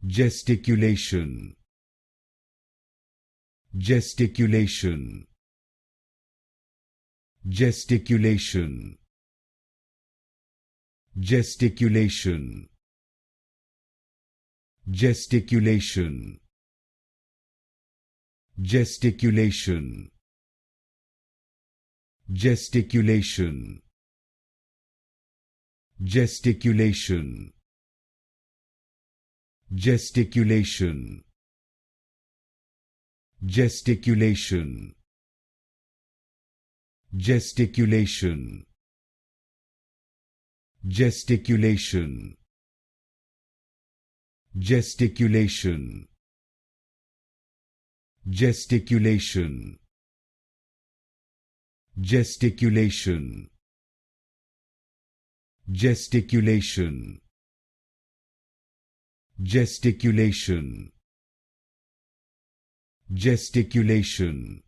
Gesticulation. Gesticulation. Gesticulation. Gesticulation. Gesticulation. Gesticulation. Gesticulation. Gesticulation. Gesticulation. Gesticulation. Gesticulation. Gesticulation. Gesticulation. Gesticulation. Gesticulation. Gesticulation. Gesticulation. Gesticulation.